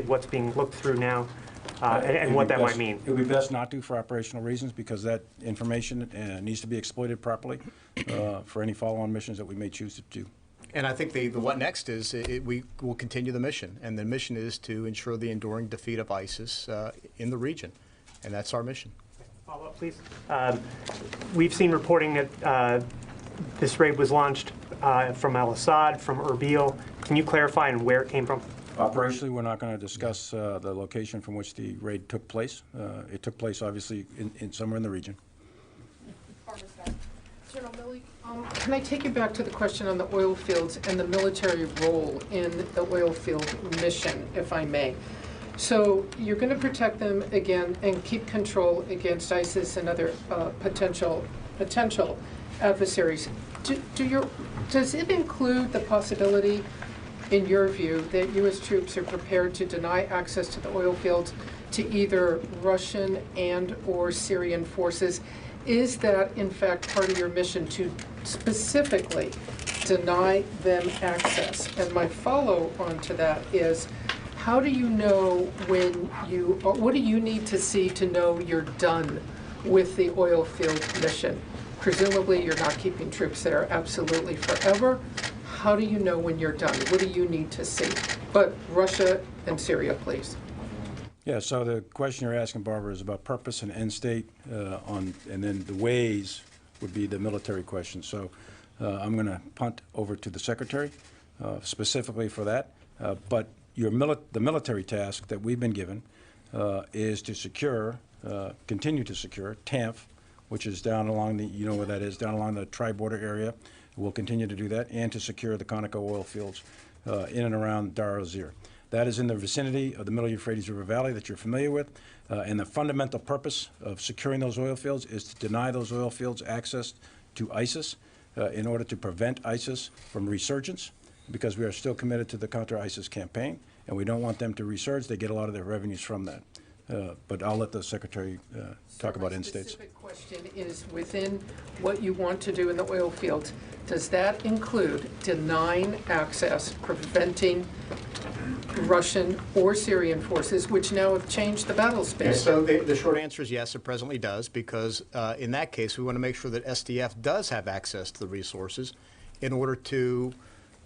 what's being looked through now and what that might mean? It would be best not to for operational reasons, because that information needs to be exploited properly for any follow-on missions that we may choose to do. And I think the what next is we will continue the mission, and the mission is to ensure the enduring defeat of ISIS in the region, and that's our mission. Follow up, please. We've seen reporting that this raid was launched from al-Assad, from Erbil. Can you clarify and where it came from? Operationally, we're not going to discuss the location from which the raid took place. It took place, obviously, in somewhere in the region. General Milley, can I take you back to the question on the oil fields and the military role in the oil field mission, if I may? So you're going to protect them again and keep control against ISIS and other potential adversaries. Does it include the possibility, in your view, that U.S. troops are prepared to deny access to the oil fields to either Russian and or Syrian forces? Is that, in fact, part of your mission to specifically deny them access? And my follow-on to that is, how do you know what do you need to see to know you're done with the oil field mission? Presumably, you're not keeping troops there absolutely forever. How do you know when you're done? What do you need to see? But Russia and Syria, please. Yeah, so the question you're asking, Barbara, is about purpose and end state, and then the ways would be the military question. So I'm going to punt over to the Secretary specifically for that. But the military task that we've been given is to secure, continue to secure TANF, which is down along the, you know where that is, down along the tri-border area. We'll continue to do that, and to secure the Conoco oil fields in and around Dar el-Zir. That is in the vicinity of the Middle Euphrates River Valley that you're familiar with. And the fundamental purpose of securing those oil fields is to deny those oil fields access to ISIS in order to prevent ISIS from resurgence, because we are still committed to the counter-ISIS campaign, and we don't want them to resurge. They get a lot of their revenues from that. But I'll let the Secretary talk about end states. The specific question is, within what you want to do in the oil fields, does that include denying access, preventing Russian or Syrian forces, which now have changed the battle space? So the short answer is yes, it presently does, because in that case, we want to make sure that SDF does have access to the resources in order to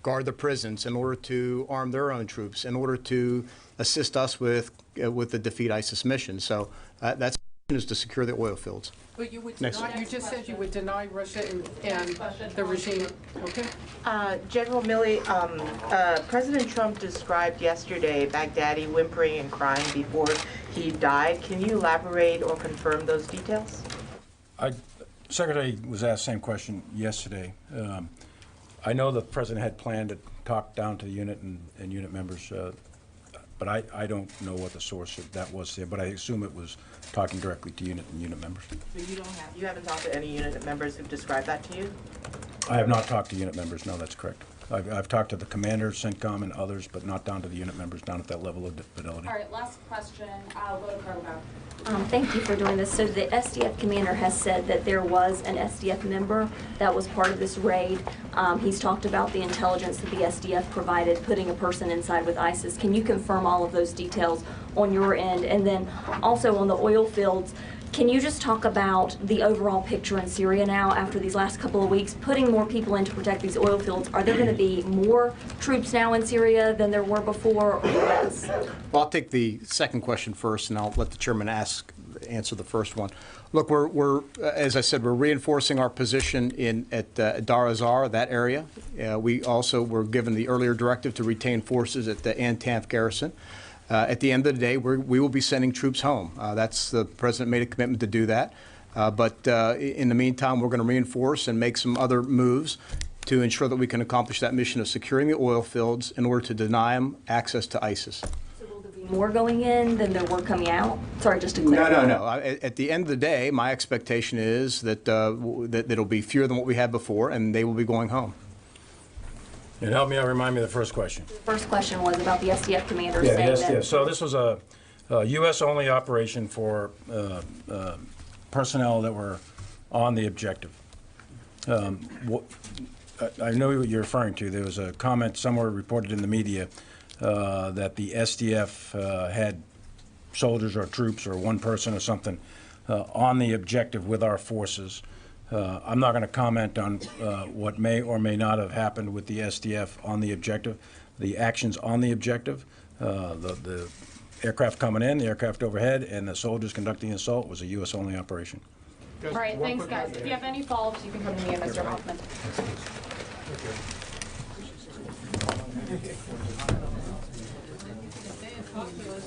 guard the prisons, in order to arm their own troops, in order to assist us with the Defeat ISIS mission. So that's is to secure the oil fields. But you would deny, you just said you would deny Russia and the regime. Okay. General Milley, President Trump described yesterday Baghdadi whimpering and crying before he died. Can you elaborate or confirm those details? Secretary was asked the same question yesterday. I know the President had planned to talk down to the unit and unit members, but I don't know what the source of that was there, but I assume it was talking directly to unit and unit members. So you haven't talked to any unit members who've described that to you? I have not talked to unit members, no, that's correct. I've talked to the commander, CENTCOM, and others, but not down to the unit members, down at that level of fidelity. All right, last question. I'll go to Carlo. Thank you for doing this. So the SDF commander has said that there was an SDF member that was part of this raid. He's talked about the intelligence that the SDF provided, putting a person inside with ISIS. Can you confirm all of those details on your end? And then also on the oil fields, can you just talk about the overall picture in Syria now after these last couple of weeks, putting more people in to protect these oil fields? Are there going to be more troops now in Syria than there were before, or less? Well, I'll take the second question first, and I'll let the chairman answer the first one. Look, we're as I said, we're reinforcing our position at Dar el-Zir, that area. We also were given the earlier directive to retain forces at the Tanf garrison. At the end of the day, we will be sending troops home. The President made a commitment to do that. But in the meantime, we're going to reinforce and make some other moves to ensure that we can accomplish that mission of securing the oil fields in order to deny them access to ISIS. So will there be more going in than there were coming out? Sorry, just to clarify. No. At the end of the day, my expectation is that, that it'll be fewer than what we had before, and they will be going home. And help me out, remind me of the first question. The first question was about the SDF commander saying that. So this was a U.S.-only operation for personnel that were on the objective. I know what you're referring to. There was a comment somewhere reported in the media that the SDF had soldiers or troops or one person or something on the objective with our forces. I'm not going to comment on what may or may not have happened with the SDF on the objective. The actions on the objective, the aircraft coming in, the aircraft overhead, and the soldiers conducting the assault was a U.S.-only operation. All right, thanks, guys. If you have any follow-ups, you can come to me and Mr. Hoffman. Popular,